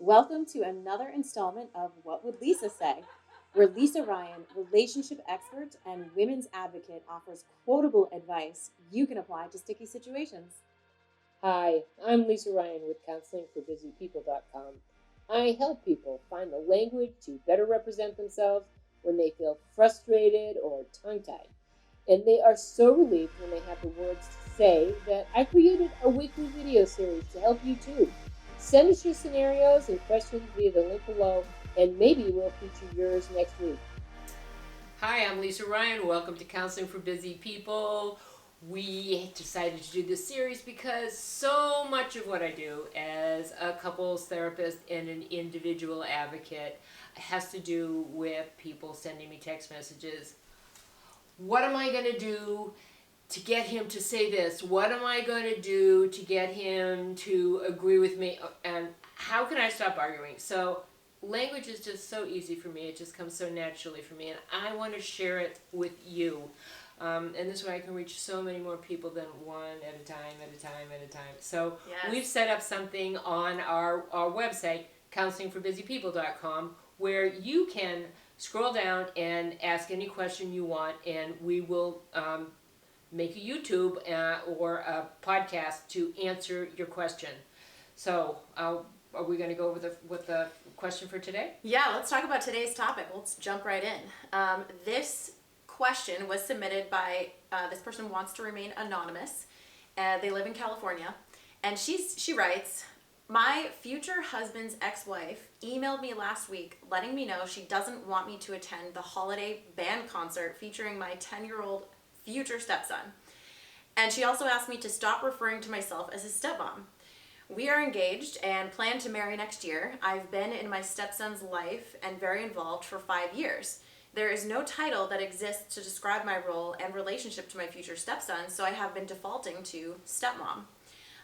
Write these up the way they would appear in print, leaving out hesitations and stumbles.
Welcome to another installment of What Would Lisa Say, where Lisa Ryan, relationship expert and women's advocate, offers quotable advice you can apply to sticky situations. Hi, I'm Lisa Ryan with counselingforbusypeople.com. I help people find the language to better represent themselves when they feel frustrated or tongue-tied. And they are so relieved when they have the words to say that I created a weekly video series to help you too. Send us your scenarios and questions via the link below, and maybe we'll feature yours next week. Hi, I'm Lisa Ryan. Welcome to Counseling for Busy People. We decided to do this series because so much of what I do as a couples therapist and an individual advocate has to do with people sending me text messages. What am I going to do to get him to say this? What am I going to do to get him to agree with me? And how can I stop arguing? So language is just so easy for me. It just comes so naturally for me, and I want to share it with you. And this way I can reach so many more people than one at a time. So Yes. We've set up something on our website, counselingforbusypeople.com, where you can scroll down and ask any question you want, and we will make a YouTube or a podcast to answer your question. So are we going to go with the question for today? Yeah, let's talk about today's topic. Let's jump right in. This question was submitted by this person wants to remain anonymous. They live in California, and she writes, "My future husband's ex-wife emailed me last week letting me know she doesn't want me to attend the holiday band concert featuring my 10-year-old future stepson. And she also asked me to stop referring to myself as his stepmom. We are engaged and plan to marry next year. I've been in my stepson's life and very involved for 5 years. There is no title that exists to describe my role and relationship to my future stepson, so I have been defaulting to stepmom.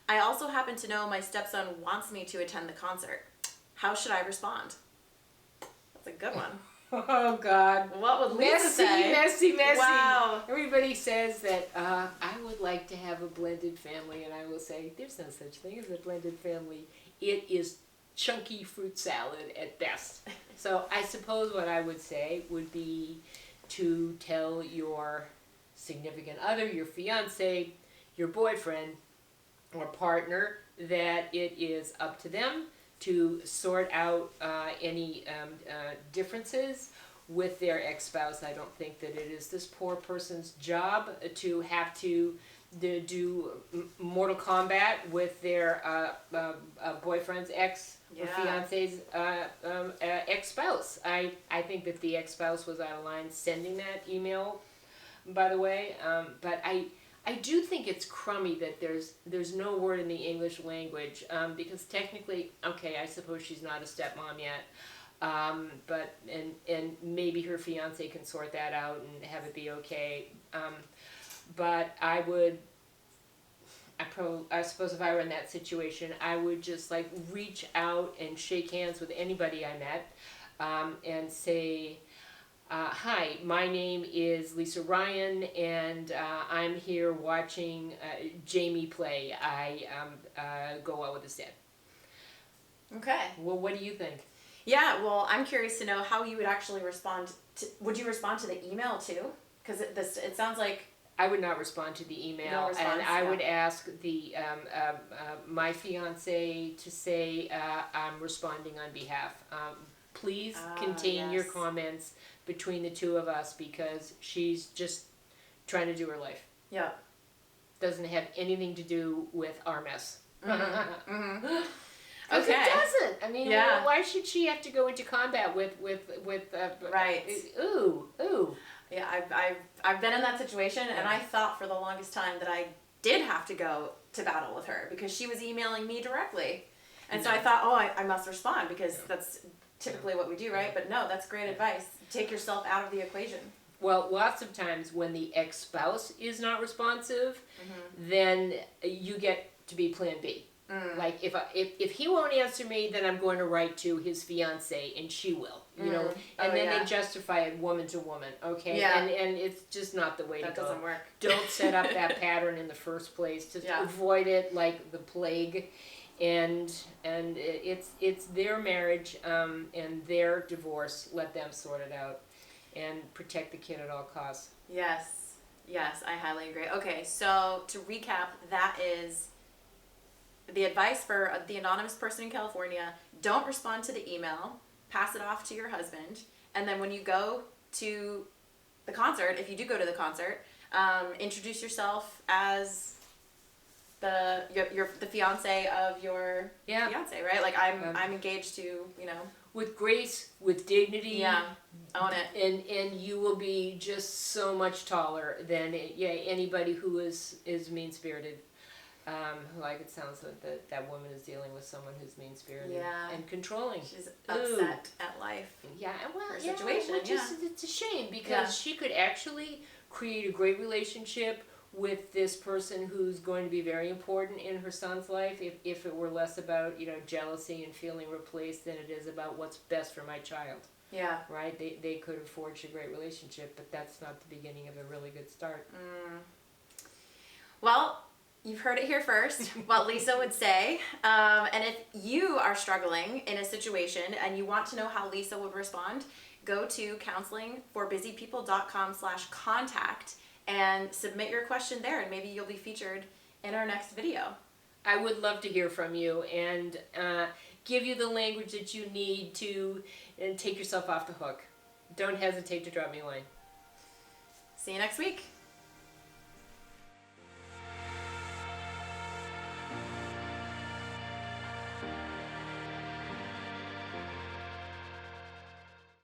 I also happen to know my stepson wants me to attend the concert. How should I respond?" That's a good one. Oh God! What would Lisa say? Messy. Wow. Everybody says that I would like to have a blended family, and I will say there's no such thing as a blended family. It is chunky fruit salad at best. So I suppose what I would say would be to tell your significant other, your fiance, your boyfriend, or partner that it is up to them to sort out any differences with their ex-spouse. I don't think that it is this poor person's job to have to do Mortal Kombat with their boyfriend's ex or fiance's ex-spouse. I think that the ex-spouse was out of line sending that email, by the way, but I do think it's crummy that there's no word in the English language, because technically, okay, I suppose she's not a stepmom yet, but maybe her fiance can sort that out and have it be okay. But I suppose if I were in that situation, I would just like reach out and shake hands with anybody I met, and say, "Hi, my name is Lisa Ryan, and I'm here watching Jamie play. I go out with his dad." Okay. Well, what do you think? Yeah, well, I'm curious to know how you would actually respond to, would you respond to the email too? Because it sounds like... I would not respond to the email, No response, and I yeah. would ask the my fiance to say I'm responding on behalf. Please contain your yes. comments between the two of us, because she's just trying to do her life. Yeah. Doesn't have anything to do with our mess. Mm-hmm. Because Okay. it doesn't. I mean, Yeah. why should she have to go into combat with Right. Ooh. Yeah, I've been in that situation, and I thought for the longest time that I did have to go to battle with her because she was emailing me directly. And so I thought, I must respond because that's typically what we do, right? But no, that's great advice. Take yourself out of the equation. Well, lots of times when the ex-spouse is not responsive, then you get to be plan B. Like if he won't answer me, then I'm going to write to his fiance, and she will, you know, and then they justify it woman to woman, okay? Yeah. And it's just not the way to go. That doesn't work. Don't set up that pattern in the first place. To avoid it like the plague. and it's their marriage and their divorce. Let them sort it out, and protect the kid at all costs. Yes, yes, I highly agree. Okay, so to recap, that is the advice for the anonymous person in California. Don't respond to the email. Pass it off to your husband, and then when you go to the concert, if you do go to the concert, introduce yourself as the fiance of your fiance, right? Like I'm engaged to, you know, with grace, with dignity. Yeah, own it. And you will be just so much taller than anybody who is mean spirited. Like it sounds like that woman is dealing with someone who's mean spirited and controlling. She's upset at life. Yeah, well, her situation. Which is, it's a shame because she could actually create a great relationship with this person who's going to be very important in her son's life if it were less about, you know, jealousy and feeling replaced than it is about what's best for my child. Yeah. Right? They could have forged a great relationship, but that's not the beginning of a really good start. Well, you've heard it here first, what Lisa would say. And if you are struggling in a situation and you want to know how Lisa would respond, go to counselingforbusypeople.com/contact and submit your question there, and maybe you'll be featured in our next video. I would love to hear from you and give you the language that you need to take yourself off the hook. Don't hesitate to drop me a line. See you next week.